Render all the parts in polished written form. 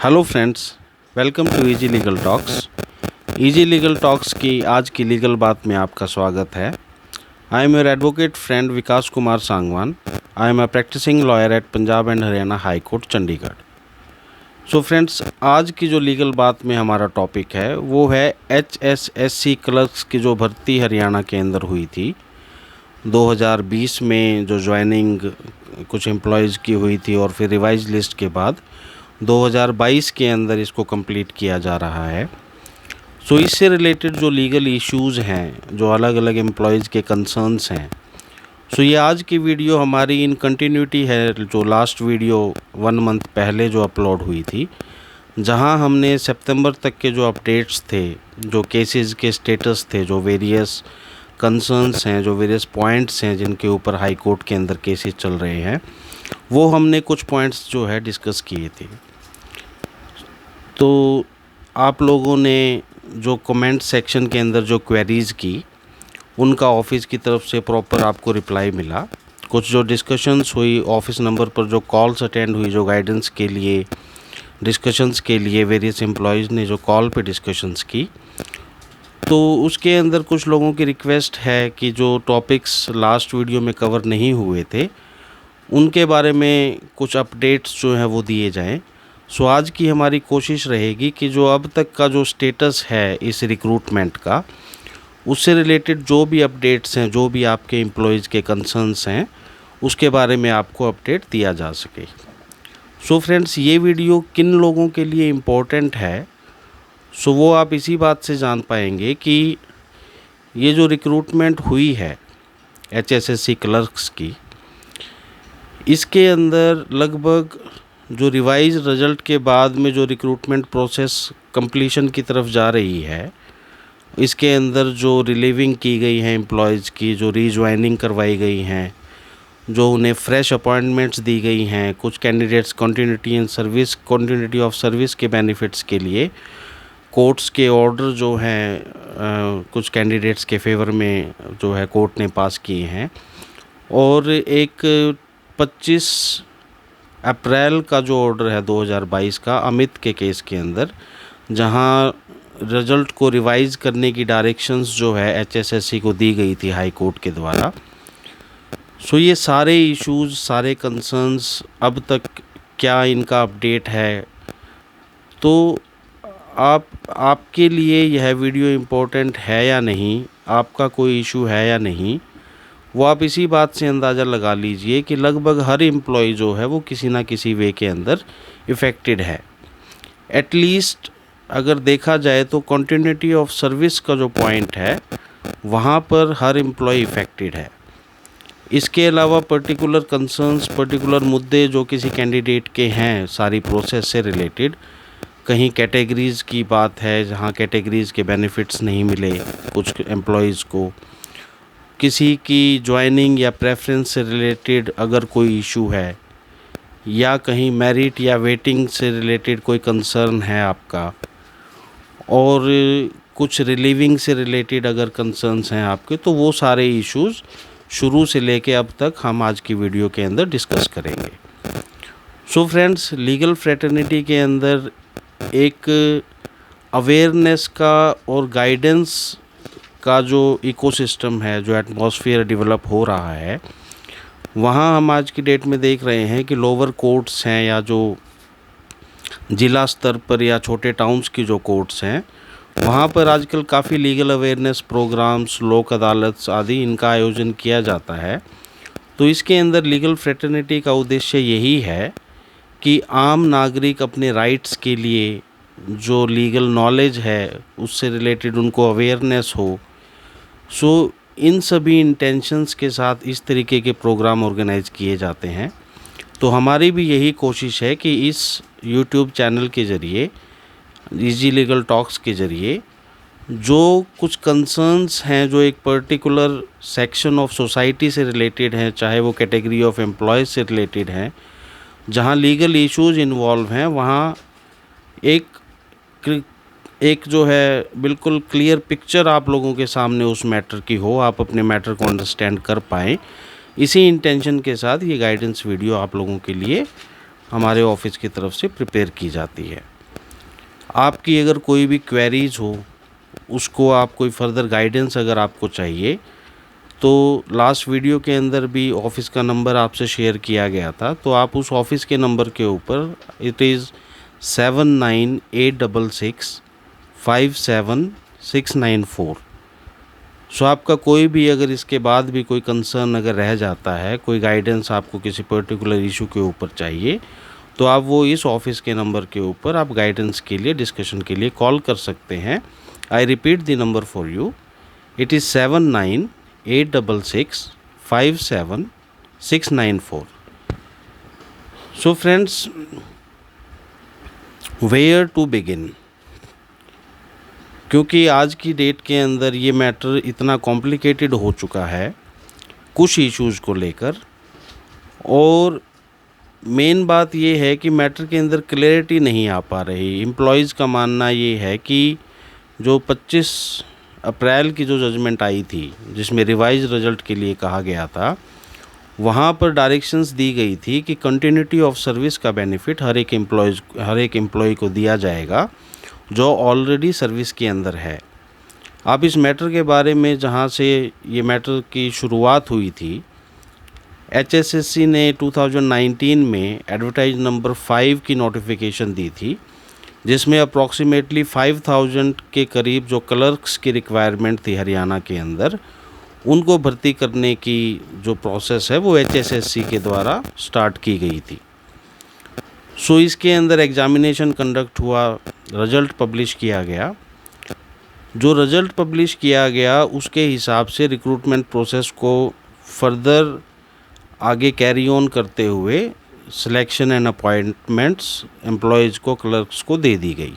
Hello friends, welcome to easy legal talks. Easy legal talks की आज की legal बात में आपका स्वागत है। I am your advocate friend Vikas Kumar Sangwan. I am a practising lawyer at Punjab and Haryana high court Chandigarh. So friends, आज की जो लीगल बात में हमारा टॉपिक है वो है HSSC क्लर्क्स की जो भर्ती हरियाणा के अंदर हुई थी 2020 में, जो ज्वाइनिंग कुछ एम्प्लॉयज़ की हुई थी और फिर रिवाइज लिस्ट के बाद 2022 के अंदर इसको कंप्लीट किया जा रहा है। सो इससे रिलेटेड जो लीगल इश्यूज़ हैं, जो अलग अलग एम्प्लॉयज़ के कंसर्न्स हैं, सो ये आज की वीडियो हमारी इन कंटिन्यूटी है जो लास्ट वीडियो 1 मंथ पहले जो अपलोड हुई थी, जहां हमने सितंबर तक के जो अपडेट्स थे, जो केसेस के स्टेटस थे, जो वेरियस कंसर्न्स हैं, जो वेरियस पॉइंट्स हैं जिनके ऊपर हाई कोर्ट के अंदर केसेस चल रहे हैं, वो हमने कुछ पॉइंट्स जो है डिस्कस किए थे। तो आप लोगों ने जो कमेंट सेक्शन के अंदर जो क्वेरीज़ की, उनका ऑफिस की तरफ से प्रॉपर आपको रिप्लाई मिला। कुछ जो डिस्कशंस हुई ऑफिस नंबर पर, जो कॉल्स अटेंड हुई, जो गाइडेंस के लिए, डिस्कशंस के लिए वेरियस एम्प्लॉयज़ ने जो कॉल पे डिस्कशंस की, तो उसके अंदर कुछ लोगों की रिक्वेस्ट है कि जो टॉपिक्स लास्ट वीडियो में कवर नहीं हुए थे उनके बारे में कुछ अपडेट्स जो हैं वो दिए जाएं। सो आज की हमारी कोशिश रहेगी कि जो अब तक का जो स्टेटस है इस रिक्रूटमेंट का, उससे रिलेटेड जो भी अपडेट्स हैं, जो भी आपके एम्प्लॉयज़ के कंसर्न्स हैं, उसके बारे में आपको अपडेट दिया जा सके। सो फ्रेंड्स, ये वीडियो किन लोगों के लिए इम्पोर्टेंट है, सो वो आप इसी बात से जान पाएंगे कि ये जो रिक्रूटमेंट हुई है HSSC क्लर्क्स की, इसके अंदर लगभग जो रिवाइज रिज़ल्ट के बाद में जो रिक्रूटमेंट प्रोसेस कंप्लीशन की तरफ जा रही है, इसके अंदर जो रिलीविंग की गई है एम्प्लॉयज़ की, जो रीज्वाइनिंग करवाई गई हैं, जो उन्हें फ्रेश अपॉइंटमेंट्स दी गई हैं, कुछ कैंडिडेट्स कंटिन्यूटी ऑफ सर्विस के बेनिफिट्स के लिए कोर्ट्स के ऑर्डर जो हैं कुछ कैंडिडेट्स के फेवर में जो है कोर्ट ने पास किए हैं, और एक 25 अप्रैल का जो ऑर्डर है 2022 का अमित के केस के अंदर, जहां रिज़ल्ट को रिवाइज़ करने की डायरेक्शंस जो है HSSC को दी गई थी हाई कोर्ट के द्वारा। सो ये सारे इश्यूज़, सारे कंसर्न्स, अब तक क्या इनका अपडेट है, तो आपके लिए यह वीडियो इम्पोर्टेंट है या नहीं, आपका कोई इशू है या नहीं, वो आप इसी बात से अंदाज़ा लगा लीजिए कि लगभग हर एम्प्लॉय जो है वो किसी ना किसी वे के अंदर इफ़ेक्टेड है। एटलीस्ट अगर देखा जाए तो कंटिन्यूटी ऑफ सर्विस का जो पॉइंट है वहाँ पर हर एम्प्लॉय इफ़ेक्टेड है। इसके अलावा पर्टिकुलर कंसर्न्स, पर्टिकुलर मुद्दे जो किसी कैंडिडेट के हैं सारी प्रोसेस से रिलेटेड, कहीं कैटेगरीज़ की बात है जहाँ कैटेगरीज़ के बेनिफिट्स नहीं मिले कुछ एम्प्लॉयज़ को, किसी की ज्वाइनिंग या प्रेफरेंस से रिलेटेड अगर कोई इशू है, या कहीं मेरिट या वेटिंग से रिलेटेड कोई कंसर्न है आपका, और कुछ रिलीविंग से रिलेटेड अगर कंसर्न्स हैं आपके, तो वो सारे इश्यूज़ शुरू से लेके अब तक हम आज की वीडियो के अंदर डिस्कस करेंगे। सो फ्रेंड्स, लीगल फ्रेटर्निटी के अंदर एक अवेयरनेस का और गाइडेंस का जो इकोसिस्टम है, जो एटमॉस्फेयर डेवलप हो रहा है, वहाँ हम आज की डेट में देख रहे हैं कि लोअर कोर्ट्स हैं या जो ज़िला स्तर पर या छोटे टाउन्स की जो कोर्ट्स हैं, वहाँ पर आजकल काफ़ी लीगल अवेयरनेस प्रोग्राम्स, लोक अदालत आदि इनका आयोजन किया जाता है। तो इसके अंदर लीगल फ्रेटर्निटी का उद्देश्य यही है कि आम नागरिक अपने राइट्स के लिए जो लीगल नॉलेज है उससे रिलेटेड उनको अवेयरनेस हो। सो इन सभी इंटेंशंस के साथ इस तरीके के प्रोग्राम ऑर्गेनाइज़ किए जाते हैं। तो हमारी भी यही कोशिश है कि इस यूट्यूब चैनल के ज़रिए, इजी लीगल टॉक्स के ज़रिए, जो कुछ कंसर्न्स हैं जो एक पर्टिकुलर सेक्शन ऑफ सोसाइटी से रिलेटेड हैं, चाहे वो कैटेगरी ऑफ एम्प्लॉयज़ से रिलेटेड हैं, जहां लीगल इश्यूज़ इन्वॉल्व हैं, वहां एक जो है बिल्कुल क्लियर पिक्चर आप लोगों के सामने उस मैटर की हो, आप अपने मैटर को अंडरस्टैंड कर पाएँ। इसी इंटेंशन के साथ ये गाइडेंस वीडियो आप लोगों के लिए हमारे ऑफिस की तरफ से प्रिपेयर की जाती है। आपकी अगर कोई भी क्वेरीज हो, उसको आप कोई फर्दर गाइडेंस अगर आपको चाहिए, तो लास्ट वीडियो के अंदर भी ऑफ़िस का नंबर आपसे शेयर किया गया था, तो आप उस ऑफ़िस के नंबर के ऊपर, इट इज़ 7986657694। सो आपका कोई भी अगर इसके बाद भी कोई कंसर्न अगर रह जाता है, कोई गाइडेंस आपको किसी पर्टिकुलर इशू के ऊपर चाहिए, तो आप वो इस ऑफ़िस के नंबर के ऊपर आप गाइडेंस के लिए, डिस्कशन के लिए कॉल कर सकते हैं। I repeat the number for you, it is 7986657694। So friends, where to begin, क्योंकि आज की डेट के अंदर ये मैटर इतना कॉम्प्लिकेटेड हो चुका है कुछ इश्यूज़ को लेकर, और मेन बात ये है कि मैटर के अंदर क्लैरिटी नहीं आ पा रही। एम्प्लॉयज़ का मानना ये है कि जो 25 अप्रैल की जो जजमेंट आई थी, जिसमें रिवाइज रिजल्ट के लिए कहा गया था, वहाँ पर डायरेक्शंस दी गई थी कि कंटिन्यूटी ऑफ सर्विस का बेनिफिट हर एक एम्प्लॉय को दिया जाएगा जो ऑलरेडी सर्विस के अंदर है। अब इस मैटर के बारे में जहाँ से ये मैटर की शुरुआत हुई थी, HSSC ने 2019 में एडवर्टाइज नंबर 5 की नोटिफिकेशन दी थी, जिसमें अप्रॉक्सीमेटली 5000 के करीब जो क्लर्क्स की रिक्वायरमेंट थी हरियाणा के अंदर, उनको भर्ती करने की जो प्रोसेस है वो HSSC के द्वारा स्टार्ट की गई थी। सो इसके अंदर एग्ज़ामिनेशन कंडक्ट हुआ, रिज़ल्ट पब्लिश किया गया। जो रिज़ल्ट पब्लिश किया गया उसके हिसाब से रिक्रूटमेंट प्रोसेस को फर्दर आगे कैरी ऑन करते हुए सिलेक्शन एंड अपॉइंटमेंट्स एम्प्लॉयज़ को, क्लर्क्स को दे दी गई।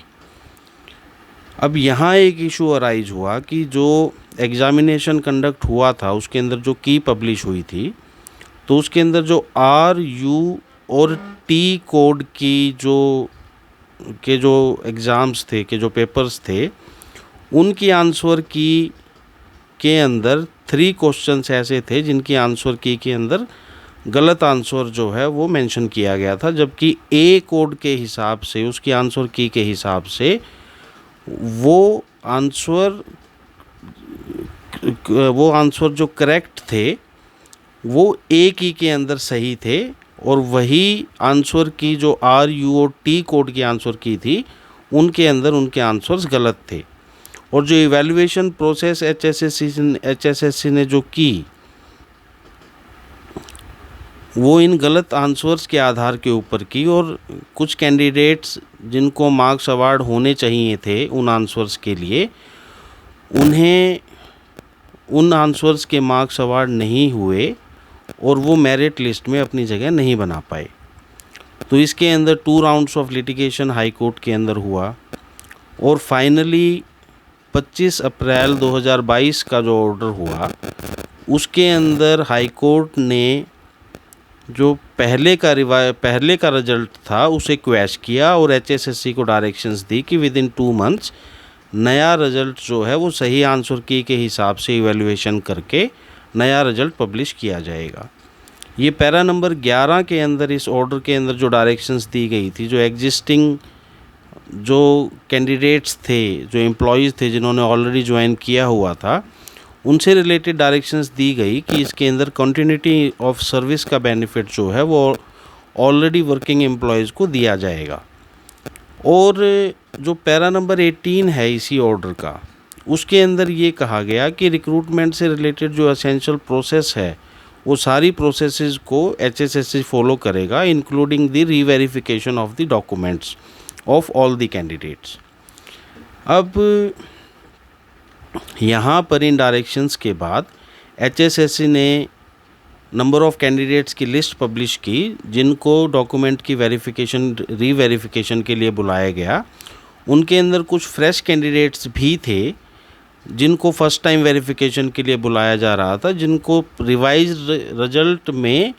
अब यहाँ एक इशू अराइज हुआ कि जो एग्ज़ामिनेशन कंडक्ट हुआ था उसके अंदर जो की पब्लिश हुई थी, तो उसके अंदर जो RU और T कोड की जो एग्ज़ाम्स थे, के जो पेपर्स थे, उनकी आंसर की के अंदर 3 क्वेश्चंस ऐसे थे जिनकी आंसर की के अंदर गलत आंसर जो है वो मेंशन किया गया था, जबकि A कोड के हिसाब से, उसकी आंसर की के हिसाब से वो आंसर जो करेक्ट थे वो A की के अंदर सही थे, और वही आंसर की जो RU और T कोड की आंसर की थी उनके अंदर उनके आंसर्स गलत थे। और जो इवैल्यूएशन प्रोसेस HSSC ने जो की, वो इन गलत आंसर्स के आधार के ऊपर की, और कुछ कैंडिडेट्स जिनको मार्क्स अवार्ड होने चाहिए थे उन आंसर्स के लिए, उन्हें उन आंसर्स के मार्क्स अवार्ड नहीं हुए और वो मेरिट लिस्ट में अपनी जगह नहीं बना पाए। तो इसके अंदर 2 rounds of litigation high court के अंदर हुआ, और फाइनली 25 अप्रैल 2022 का जो ऑर्डर हुआ उसके अंदर हाई कोर्ट ने जो पहले का रिजल्ट था उसे क्वैश किया और HSSC को डायरेक्शंस दी कि विद इन 2 मंथ्स नया रिजल्ट जो है वो सही आंसर की के हिसाब से इवैल्यूएशन करके नया रिजल्ट पब्लिश किया जाएगा। ये पैरा नंबर 11 के अंदर, इस ऑर्डर के अंदर जो डायरेक्शंस दी गई थी, जो एग्जिस्टिंग जो कैंडिडेट्स थे, जो एम्प्लॉयज़ थे जिन्होंने ऑलरेडी ज्वाइन किया हुआ था, उनसे रिलेटेड डायरेक्शंस दी गई कि इसके अंदर कंटिन्यूटी ऑफ सर्विस का बेनिफिट जो है वो ऑलरेडी वर्किंग एम्प्लॉयज़ को दिया जाएगा। और जो पैरा नंबर 18 है इसी ऑर्डर का, उसके अंदर ये कहा गया कि रिक्रूटमेंट से रिलेटेड जो एसेंशियल प्रोसेस है वो सारी प्रोसेसेस को HSSC फॉलो करेगा, including the reverification of the documents of all the candidates. अब यहाँ पर इन डायरेक्शंस के बाद HSSC ने नंबर ऑफ़ कैंडिडेट्स की लिस्ट पब्लिश की जिनको डॉक्यूमेंट की रीवेरिफिकेशन के लिए बुलाया गया। उनके अंदर कुछ फ्रेश कैंडिडेट्स भी थे जिनको फ़र्स्ट टाइम वेरिफिकेशन के लिए बुलाया जा रहा था, जिनको रिवाइज रिजल्ट में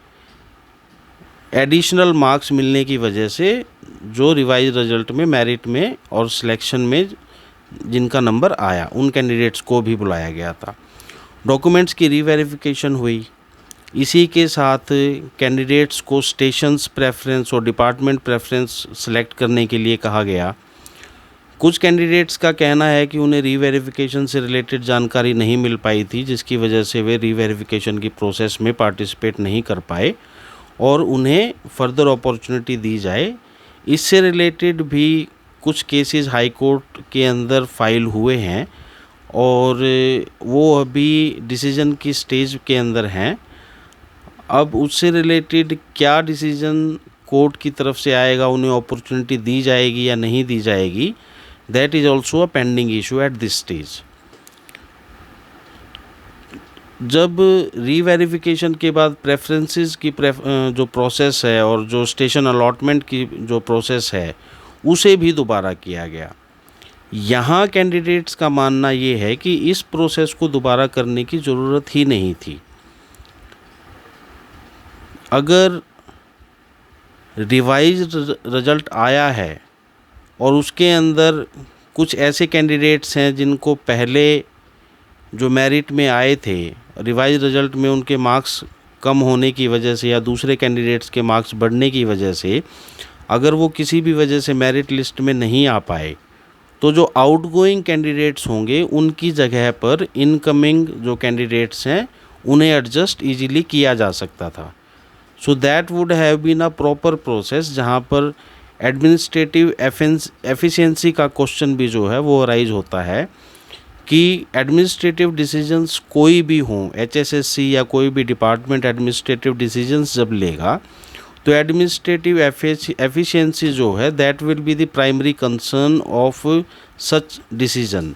एडिशनल मार्क्स मिलने की वजह से जो रिवाइज रिजल्ट में मेरिट में और सिलेक्शन में जिनका नंबर आया, उन कैंडिडेट्स को भी बुलाया गया था। डॉक्यूमेंट्स की रीवेरिफिकेशन हुई। इसी के साथ कैंडिडेट्स को स्टेशंस प्रेफरेंस और डिपार्टमेंट प्रेफरेंस सेलेक्ट करने के लिए कहा गया। कुछ कैंडिडेट्स का कहना है कि उन्हें रीवेरिफिकेशन से रिलेटेड जानकारी नहीं मिल पाई थी, जिसकी वजह से वे रीवेरिफिकेशन की प्रोसेस में पार्टिसिपेट नहीं कर पाए और उन्हें फर्दर अपॉर्चुनिटी दी जाए। इससे रिलेटेड भी कुछ केसेस हाई कोर्ट के अंदर फाइल हुए हैं और वो अभी डिसीजन की स्टेज के अंदर हैं। अब उससे रिलेटेड क्या डिसीजन कोर्ट की तरफ से आएगा, उन्हें अपॉर्चुनिटी दी जाएगी या नहीं दी जाएगी, that is also a pending issue at this stage. जब रीवेरिफिकेशन के बाद प्रेफरेंसेस की जो प्रोसेस है और जो स्टेशन अलॉटमेंट की जो प्रोसेस है उसे भी दोबारा किया गया। यहाँ कैंडिडेट्स का मानना ये है कि इस प्रोसेस को दोबारा करने की ज़रूरत ही नहीं थी। अगर रिवाइज्ड रिजल्ट आया है और उसके अंदर कुछ ऐसे कैंडिडेट्स हैं जिनको पहले जो मेरिट में आए थे, रिवाइज रिजल्ट में उनके मार्क्स कम होने की वजह से या दूसरे कैंडिडेट्स के मार्क्स बढ़ने की वजह से अगर वो किसी भी वजह से मेरिट लिस्ट में नहीं आ पाए, तो जो आउटगोइंग कैंडिडेट्स होंगे उनकी जगह पर इनकमिंग जो कैंडिडेट्स हैं उन्हें एडजस्ट इजीली किया जा सकता था। So that would have been a proper process, जहाँ पर एडमिनिस्ट्रेटिव एफिशिएंसी का क्वेश्चन भी जो है वो अराइज होता है कि एडमिनिस्ट्रेटिव डिसीजंस कोई भी हों, एचएसएससी या कोई भी डिपार्टमेंट एडमिनिस्ट्रेटिव डिसीजंस जब लेगा तो एडमिनिस्ट्रेटिव एफिशिएंसी जो है that will be the primary concern of such decision,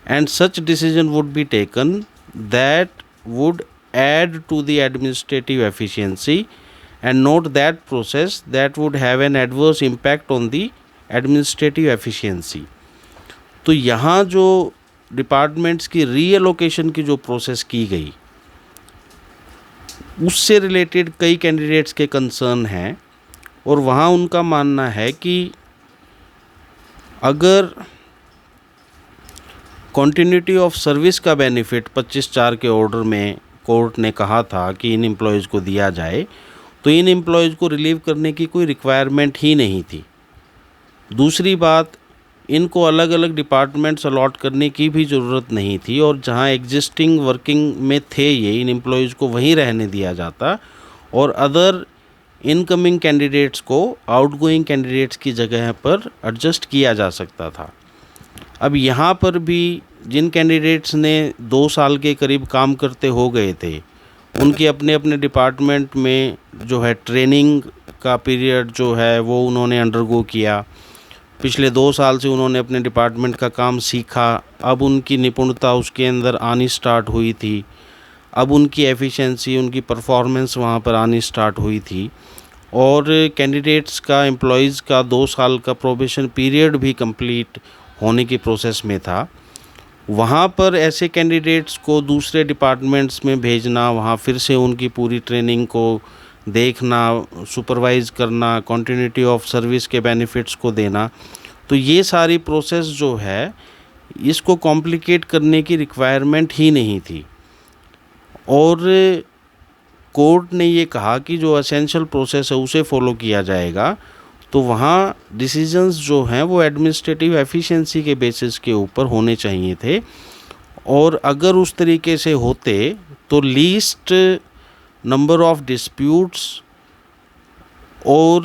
and such decision would be taken that would add to the administrative efficiency and not that process that would have an adverse impact on the administrative efficiency। तो यहाँ जो departments की reallocation की जो process की गई उससे related कई कैंडिडेट्स के कंसर्न हैं और वहाँ उनका मानना है कि अगर कॉन्टिन्यूटी ऑफ सर्विस का बेनिफिट 25/4 के ऑर्डर में कोर्ट ने कहा था कि इन एम्प्लॉयज़ को दिया जाए, तो इन एम्प्लॉयज़ को रिलीव करने की कोई रिक्वायरमेंट ही नहीं थी। दूसरी बात, इनको अलग अलग डिपार्टमेंट्स अलॉट करने की भी ज़रूरत नहीं थी और जहां एग्जिस्टिंग वर्किंग में थे ये इन एम्प्लॉयज़ को वहीं रहने दिया जाता और अदर इनकमिंग कैंडिडेट्स को आउटगोइंग कैंडिडेट्स की जगह पर एडजस्ट किया जा सकता था। अब यहाँ पर भी जिन कैंडिडेट्स ने 2 साल के करीब काम करते हो गए थे, उनके अपने अपने डिपार्टमेंट में जो है ट्रेनिंग का पीरियड जो है वो उन्होंने अंडरगो किया। पिछले 2 साल से उन्होंने अपने डिपार्टमेंट का काम सीखा, अब उनकी निपुणता उसके अंदर आनी स्टार्ट हुई थी, अब उनकी एफिशिएंसी, उनकी परफॉर्मेंस वहाँ पर आनी स्टार्ट हुई थी और कैंडिडेट्स का, एम्प्लॉयज़ का 2 साल का प्रोबेशन पीरियड भी कंप्लीट होने की प्रोसेस में था। वहाँ पर ऐसे कैंडिडेट्स को दूसरे डिपार्टमेंट्स में भेजना, वहाँ फिर से उनकी पूरी ट्रेनिंग को देखना, सुपरवाइज़ करना, कॉन्टिन्यूटी ऑफ सर्विस के बेनिफिट्स को देना, तो ये सारी प्रोसेस जो है इसको कॉम्प्लिकेट करने की रिक्वायरमेंट ही नहीं थी। और कोर्ट ने ये कहा कि जो एसेंशियल प्रोसेस है उसे फॉलो किया जाएगा, तो वहाँ डिसीजंस जो हैं वो एडमिनिस्ट्रेटिव एफिशिएंसी के बेसिस के ऊपर होने चाहिए थे और अगर उस तरीके से होते तो लीस्ट नंबर ऑफ डिस्प्यूट्स और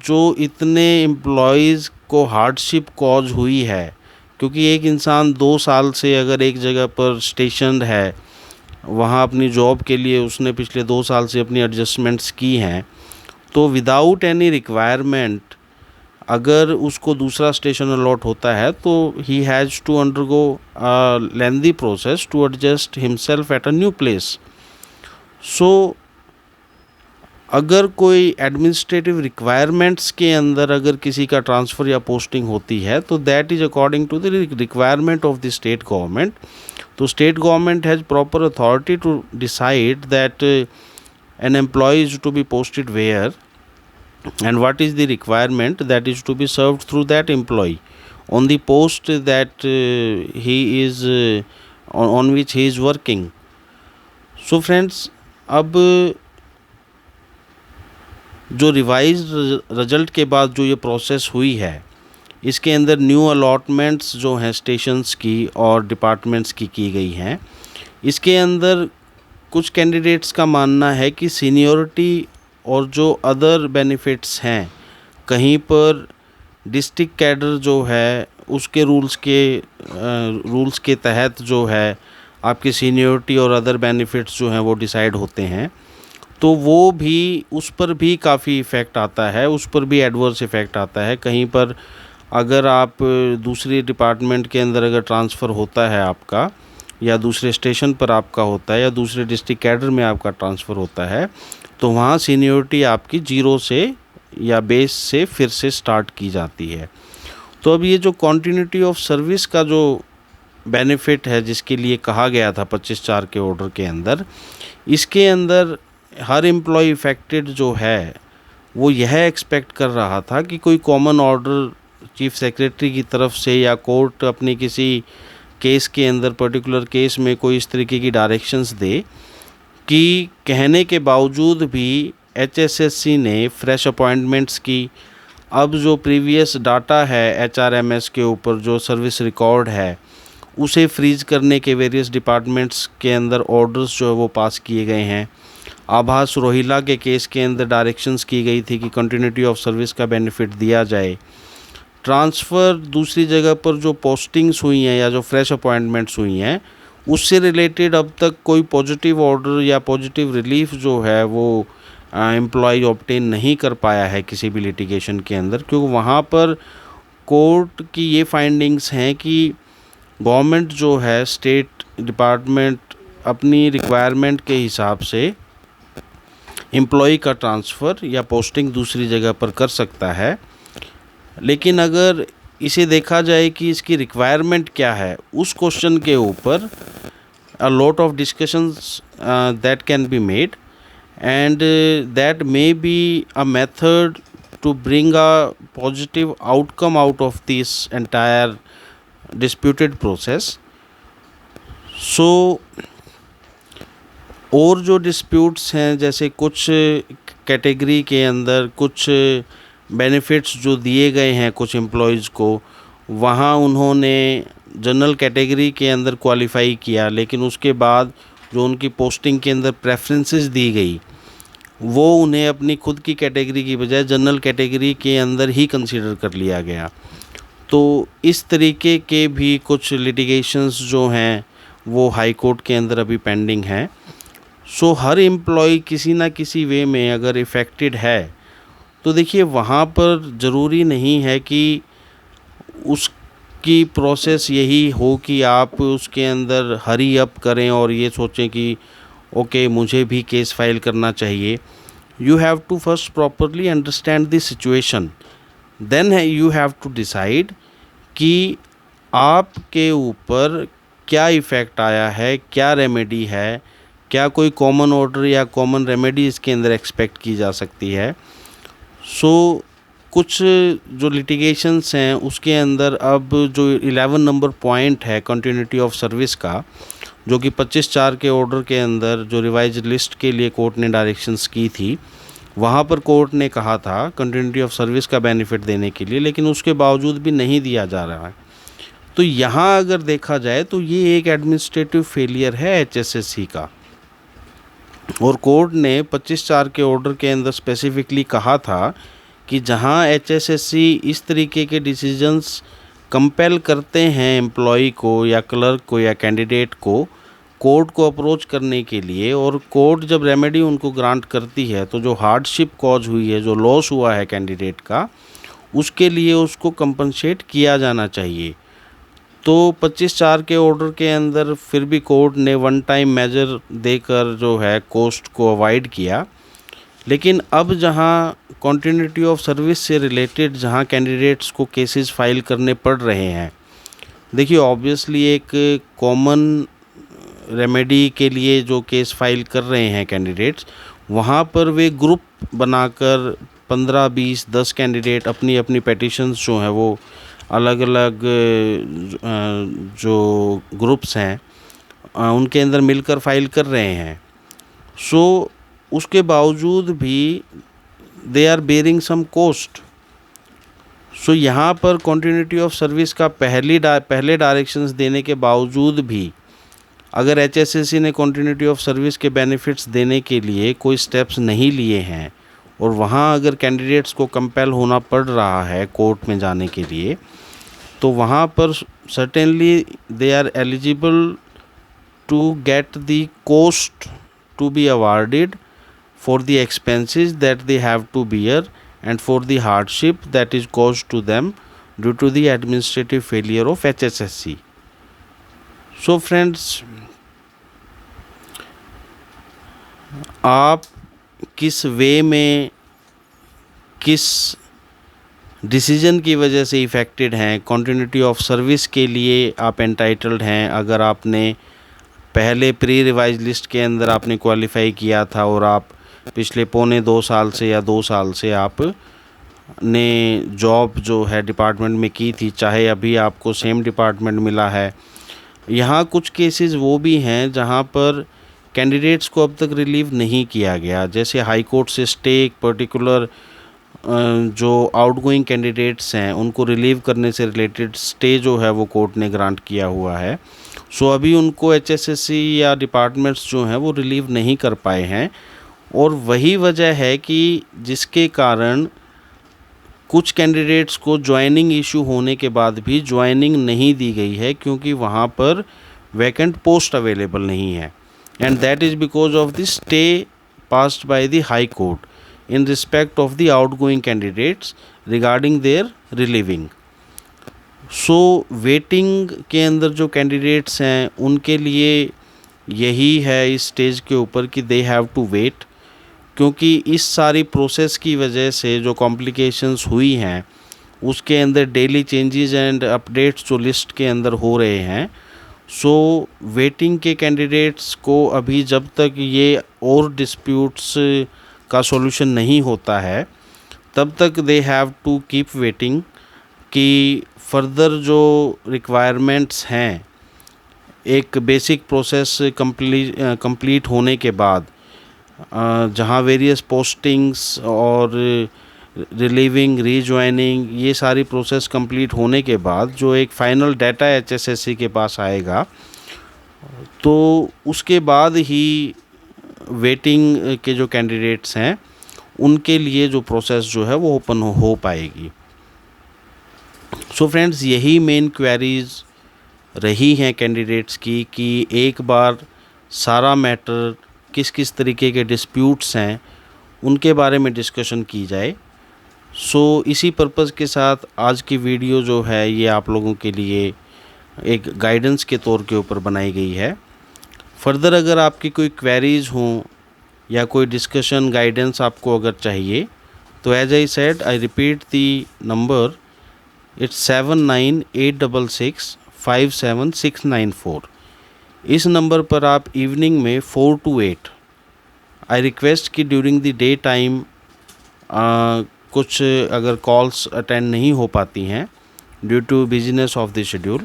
जो इतने एम्प्लॉयज़ को हार्डशिप कॉज हुई है, क्योंकि एक इंसान 2 साल से अगर एक जगह पर स्टेशन्ड है, वहाँ अपनी जॉब के लिए उसने पिछले 2 साल से अपनी एडजस्टमेंट्स की हैं, तो विदाउट एनी रिक्वायरमेंट अगर उसको दूसरा स्टेशन अलॉट होता है तो he has to undergo lengthy process to adjust himself at a new place. So अगर कोई एडमिनिस्ट्रेटिव रिक्वायरमेंट्स के अंदर अगर किसी का ट्रांसफ़र या पोस्टिंग होती है तो that is according to the requirement of the state government. तो state government has proper authority to decide that an employee is to be posted where and what is the requirement that is to be served through that employee on the post that he is on which he is working. So friends, अब जो revise result के बाद जो ये process हुई है इसके अंदर न्यू अलॉटमेंट्स जो हैं स्टेशंस की और डिपार्टमेंट्स की गई हैं। इसके अंदर कुछ कैंडिडेट्स का मानना है कि सीनियरिटी और जो अदर बेनिफिट्स हैं, कहीं पर डिस्ट्रिक्ट कैडर जो है उसके रूल्स के तहत जो है आपकी सीनियरिटी और अदर बेनिफिट्स जो हैं वो डिसाइड होते हैं, तो वो भी उस पर भी काफ़ी इफ़ेक्ट आता है, उस पर भी एडवर्स इफ़ेक्ट आता है। कहीं पर अगर आप दूसरी डिपार्टमेंट के अंदर अगर ट्रांसफ़र होता है आपका, या दूसरे स्टेशन पर आपका होता है, या दूसरे डिस्ट्रिक्ट कैडर में आपका ट्रांसफ़र होता है, तो वहाँ सीनियरिटी आपकी ज़ीरो से या बेस से फिर से स्टार्ट की जाती है। तो अब ये जो कॉन्टिन्यूटी ऑफ सर्विस का जो बेनिफिट है जिसके लिए कहा गया था 25/4 के ऑर्डर के अंदर, इसके अंदर हर एम्प्लॉय इफेक्टेड जो है वो यह एक्सपेक्ट कर रहा था कि कोई कॉमन ऑर्डर चीफ सेक्रेटरी की तरफ से, या कोर्ट अपनी किसी केस के अंदर पर्टिकुलर केस में कोई इस तरीके की डायरेक्शंस दे कि कहने के बावजूद भी एचएसएससी ने फ्रेश अपॉइंटमेंट्स की, अब जो प्रीवियस डाटा है एचआरएमएस के ऊपर जो सर्विस रिकॉर्ड है उसे फ्रीज करने के वेरियस डिपार्टमेंट्स के अंदर ऑर्डर्स जो है वो पास किए गए हैं। आभास रोहिला के केस के अंदर डायरेक्शंस की गई थी कि कंटिन्यूटी ऑफ सर्विस का बेनिफिट दिया जाए। ट्रांसफ़र दूसरी जगह पर जो पोस्टिंग्स हुई हैं या जो फ्रेश अपॉइंटमेंट्स हुई हैं उससे रिलेटेड अब तक कोई पॉजिटिव ऑर्डर या पॉजिटिव रिलीफ जो है वो एम्प्लॉय ऑब्टेन नहीं कर पाया है किसी भी लिटिगेशन के अंदर, क्योंकि वहाँ पर कोर्ट की ये फाइंडिंग्स हैं कि गवर्नमेंट जो है, स्टेट डिपार्टमेंट अपनी रिक्वायरमेंट के हिसाब से एम्प्लॉय का ट्रांसफ़र या पोस्टिंग दूसरी जगह पर कर सकता है। लेकिन अगर इसे देखा जाए कि इसकी रिक्वायरमेंट क्या है, उस क्वेश्चन के ऊपर a lot of discussions that can be made, and that may be a method to bring a positive outcome out of this entire disputed process. So और जो डिस्प्यूट्स हैं, जैसे कुछ कैटेगरी के अंदर कुछ बेनिफिट्स जो दिए गए हैं कुछ एम्प्लॉयज़ को, वहाँ उन्होंने जनरल कैटेगरी के अंदर क्वालिफाई किया, लेकिन उसके बाद जो उनकी पोस्टिंग के अंदर प्रेफरेंसेस दी गई वो उन्हें अपनी खुद की कैटेगरी की बजाय जनरल कैटेगरी के अंदर ही कंसीडर कर लिया गया। तो इस तरीके के भी कुछ लिटिगेशंस जो हैं वो हाई कोर्ट के अंदर अभी पेंडिंग हैं। सो हर एम्प्लॉय किसी ना किसी वे में अगर इफ़ेक्टेड है, तो देखिए वहाँ पर ज़रूरी नहीं है कि उसकी प्रोसेस यही हो कि आप उसके अंदर हरी अप करें और ये सोचें कि ओके मुझे भी केस फाइल करना चाहिए। You have to first properly understand the situation, then you have to decide कि आपके ऊपर क्या इफ़ेक्ट आया है, क्या रेमेडी है, क्या कोई कॉमन ऑर्डर या कॉमन रेमेडी इसके अंदर एक्सपेक्ट की जा सकती है। सो कुछ जो लिटिगेशंस हैं उसके अंदर अब जो 11 नंबर पॉइंट है कंटिन्यूटी ऑफ सर्विस का, जो कि 25/4 के ऑर्डर के अंदर जो रिवाइज लिस्ट के लिए कोर्ट ने डायरेक्शंस की थी, वहाँ पर कोर्ट ने कहा था कंटिन्यूटी ऑफ सर्विस का बेनिफिट देने के लिए, लेकिन उसके बावजूद भी नहीं दिया जा रहा है। तो यहाँ अगर देखा जाए तो ये एक एडमिनिस्ट्रेटिव फेलियर है एचएसएससी का, और कोर्ट ने 25/4 के ऑर्डर के अंदर स्पेसिफिकली कहा था कि जहाँ एचएसएससी इस तरीके के डिसीजंस कंपेल करते हैं एम्प्लॉय को या क्लर्क को या कैंडिडेट को कोर्ट को अप्रोच करने के लिए, और कोर्ट जब रेमेडी उनको ग्रांट करती है तो जो हार्डशिप कॉज हुई है, जो लॉस हुआ है कैंडिडेट का, उसके लिए उसको कंपनसेट किया जाना चाहिए। तो 25/4 के ऑर्डर के अंदर फिर भी कोर्ट ने वन टाइम मेजर देकर जो है कॉस्ट को अवॉइड किया। लेकिन अब जहां कंटिन्यूटी ऑफ सर्विस से रिलेटेड जहां कैंडिडेट्स को केसेस फाइल करने पड़ रहे हैं, देखिए ऑब्वियसली एक कॉमन रेमेडी के लिए जो केस फाइल कर रहे हैं कैंडिडेट्स, वहाँ पर वे ग्रुप बनाकर 15, 20, 10 कैंडिडेट अपनी अपनी पेटिशंस जो हैं वो अलग अलग जो ग्रुप्स हैं उनके अंदर मिलकर फाइल कर रहे हैं। सो उसके बावजूद भी they are bearing some cost. So यहाँ पर कंटिन्यूटी ऑफ सर्विस का पहले डायरेक्शंस देने के बावजूद भी अगर HSSC ने कंटिन्यूटी ऑफ सर्विस के बेनिफिट्स देने के लिए कोई स्टेप्स नहीं लिए हैं और वहाँ अगर कैंडिडेट्स को कंपेल होना पड़ रहा है कोर्ट में जाने के लिए, तो वहाँ पर certainly they are eligible to get the cost to be awarded for the expenses that they have to bear and for the hardship that is caused to them due to the administrative failure of HSSC. So friends, आप किस वे में किस decision की वजह से affected हैं, continuity of service के लिए आप एंटाइटल्ड हैं अगर आपने पहले प्री रिवाइज लिस्ट के अंदर आपने क्वालिफाई किया था और आप पिछले 1.25 साल से या 2 साल से आप ने जॉब जो है डिपार्टमेंट में की थी, चाहे अभी आपको सेम डिपार्टमेंट मिला है। यहाँ कुछ केसेस वो भी हैं जहाँ पर कैंडिडेट्स को अब तक रिलीव नहीं किया गया, जैसे हाई कोर्ट से स्टे एक पर्टिकुलर जो आउटगोइंग कैंडिडेट्स हैं उनको रिलीव करने से रिलेटेड स्टे जो है वो कोर्ट ने ग्रांट किया हुआ है। सो अभी उनको HSSC या डिपार्टमेंट्स जो हैं वो रिलीव नहीं कर पाए हैं और वही वजह है कि जिसके कारण कुछ कैंडिडेट्स को ज्वाइनिंग इशू होने के बाद भी ज्वाइनिंग नहीं दी गई है क्योंकि वहाँ पर वैकेंट पोस्ट अवेलेबल नहीं है, and that is because of the stay passed by the high court in respect of the outgoing candidates regarding their relieving. So waiting के अंदर जो कैंडिडेट्स हैं उनके लिए यही है इस स्टेज के ऊपर कि दे हैव टू वेट, क्योंकि इस सारी प्रोसेस की वजह से जो कॉम्प्लिकेशंस हुई हैं उसके अंदर डेली चेंजेस एंड अपडेट्स जो लिस्ट के अंदर हो रहे हैं। सो वेटिंग के कैंडिडेट्स को अभी जब तक ये और डिस्प्यूट्स का सॉल्यूशन नहीं होता है तब तक they have to keep waiting कि फर्दर जो रिक्वायरमेंट्स हैं एक बेसिक प्रोसेस कंप्लीट होने के बाद जहाँ वेरियस पोस्टिंग्स और रिलीविंग रीजॉइनिंग ये सारी प्रोसेस कंप्लीट होने के बाद जो एक फ़ाइनल डाटा HSSC के पास आएगा तो उसके बाद ही वेटिंग के जो कैंडिडेट्स हैं उनके लिए जो प्रोसेस जो है वो ओपन हो पाएगी। सो फ्रेंड्स, यही मेन क्वेरीज रही हैं कैंडिडेट्स की कि एक बार सारा मैटर किस किस तरीके के डिस्प्यूट्स हैं उनके बारे में डिस्कशन की जाए। सो इसी पर्पज़ के साथ आज की वीडियो जो है ये आप लोगों के लिए एक गाइडेंस के तौर के ऊपर बनाई गई है। फर्दर अगर आपकी कोई क्वेरीज़ हों या कोई डिस्कशन गाइडेंस आपको अगर चाहिए तो as I said I repeat the number, it's 7986657694। इस नंबर पर आप इवनिंग में 4 to 8 आई रिक्वेस्ट कि ड्यूरिंग द डे टाइम कुछ अगर कॉल्स अटेंड नहीं हो पाती हैं due to business of the schedule,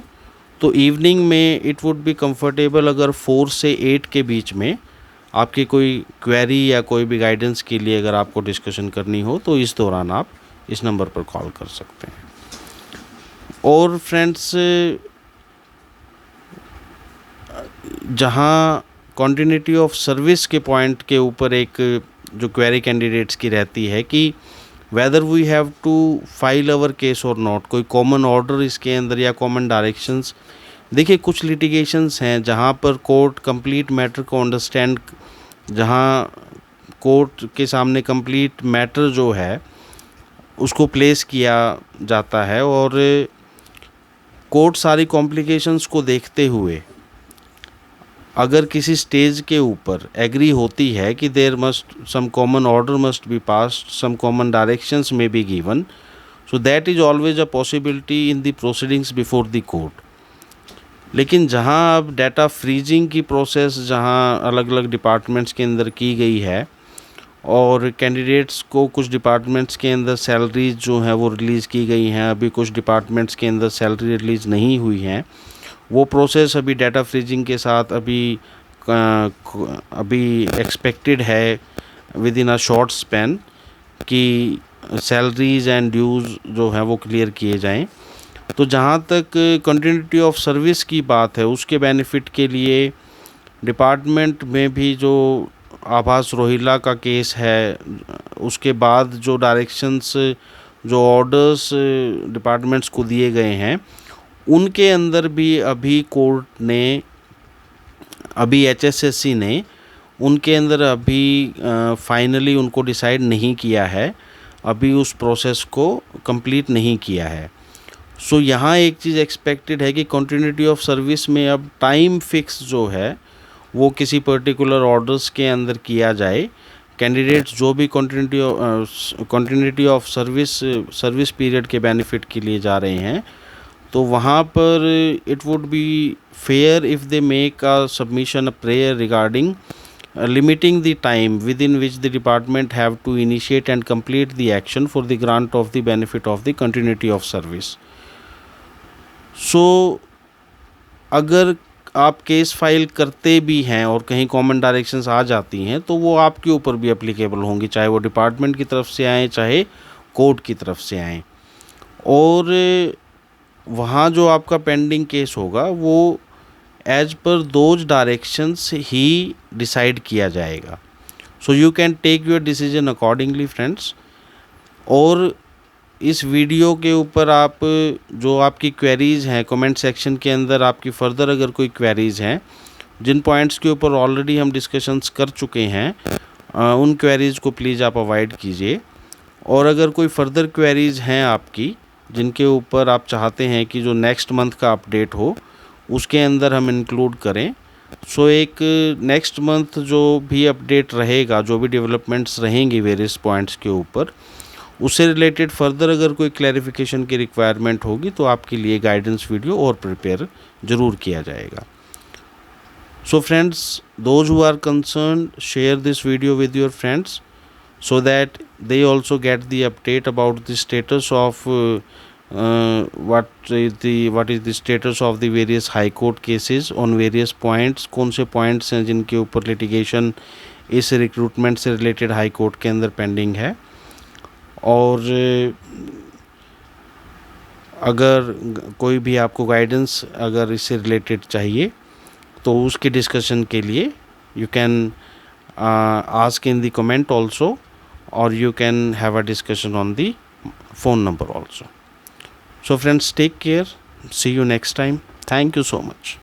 तो इवनिंग में इट वुड बी कंफर्टेबल अगर 4 से 8 के बीच में आपकी कोई क्वेरी या कोई भी गाइडेंस के लिए अगर आपको डिस्कशन करनी हो तो इस दौरान आप इस नंबर पर कॉल कर सकते हैं। और फ्रेंड्स, जहाँ कॉन्टिन्यूटी ऑफ सर्विस के पॉइंट के ऊपर एक जो क्वेरी कैंडिडेट्स की रहती है कि whether we have to file our case और नॉट, कोई कॉमन ऑर्डर इसके अंदर या कॉमन डायरेक्शंस। देखिए, कुछ लिटिगेशंस हैं जहाँ पर कोर्ट कंप्लीट मैटर को अंडरस्टैंड, जहाँ कोर्ट के सामने कंप्लीट मैटर जो है उसको प्लेस किया जाता है और कोर्ट सारी कॉम्प्लिकेशंस को देखते हुए अगर किसी स्टेज के ऊपर एग्री होती है कि there must some common order must be passed, some common directions may be given, so that is always a possibility in the proceedings before the court. लेकिन जहां अब डाटा फ्रीजिंग की प्रोसेस जहां अलग अलग डिपार्टमेंट्स के अंदर की गई है और कैंडिडेट्स को कुछ डिपार्टमेंट्स के अंदर सैलरीज जो हैं वो रिलीज़ की गई हैं, अभी कुछ डिपार्टमेंट्स के अंदर सैलरी रिलीज़ नहीं हुई हैं, वो प्रोसेस अभी डाटा फ्रीजिंग के साथ अभी एक्सपेक्टेड है with in a short span कि सैलरीज़ एंड ड्यूज़ जो है वो क्लियर किए जाएं। तो जहाँ तक कंटिन्यूटी ऑफ सर्विस की बात है, उसके बेनिफिट के लिए डिपार्टमेंट में भी जो आभास रोहिला का केस है, उसके बाद जो डायरेक्शंस, जो ऑर्डर्स डिपार्टमेंट्स को दिए गए हैं, उनके अंदर भी अभी कोर्ट ने, अभी एचएसएससी ने उनके अंदर अभी फाइनली उनको डिसाइड नहीं किया है, अभी उस प्रोसेस को कंप्लीट नहीं किया है। सो यहाँ एक चीज़ एक्सपेक्टेड है कि कंटिन्यूटी ऑफ सर्विस में अब टाइम फिक्स जो है वो किसी पर्टिकुलर ऑर्डर्स के अंदर किया जाए। कैंडिडेट्स जो भी कंटिन्यूटी ऑफ सर्विस पीरियड के बेनिफिट के लिए जा रहे हैं, तो वहाँ पर it would be fair if they make a submission a prayer regarding limiting the time within which the department have to initiate and complete the action for the grant of the benefit of the continuity of service. So अगर आप case file करते भी हैं और कहीं common directions आ जाती हैं, तो वो आपके ऊपर भी एप्लीकेबल होंगी, चाहे वो डिपार्टमेंट की तरफ से आएँ, चाहे कोर्ट की तरफ से आएँ। और वहाँ जो आपका पेंडिंग केस होगा वो as per those directions he decide किया जाएगा। So you can take your decision accordingly friends. और इस वीडियो के ऊपर आप जो आपकी क्वेरीज़ हैं, कमेंट सेक्शन के अंदर आपकी फ़र्दर अगर कोई क्वेरीज़ हैं, जिन पॉइंट्स के ऊपर ऑलरेडी हम डिस्कशंस कर चुके हैं, उन क्वेरीज़ को प्लीज़ आप अवॉइड कीजिए। और अगर कोई फ़र्दर क्वेरीज़ हैं आपकी जिनके ऊपर आप चाहते हैं कि जो नेक्स्ट मंथ का अपडेट हो उसके अंदर हम इंक्लूड करें, सो एक नेक्स्ट मंथ जो भी अपडेट रहेगा, जो भी डेवलपमेंट्स रहेंगी वेरियस पॉइंट्स के ऊपर, उससे रिलेटेड फर्दर अगर कोई क्लैरिफिकेशन की रिक्वायरमेंट होगी तो आपके लिए गाइडेंस वीडियो और प्रिपेयर ज़रूर किया जाएगा। So friends, those who are concern, share this video with your friends so that they also get the update about the status of what is the status of the various high court cases on various points। कौन से points हैं जिनके ऊपर litigation इस recruitment से related high court के अंदर pending है। और अगर कोई भी आपको guidance अगर इससे related चाहिए तो उसके discussion के लिए you can ask in the comment also, or you can have a discussion on the phone number also. So friends, take care. See you next time. Thank you so much.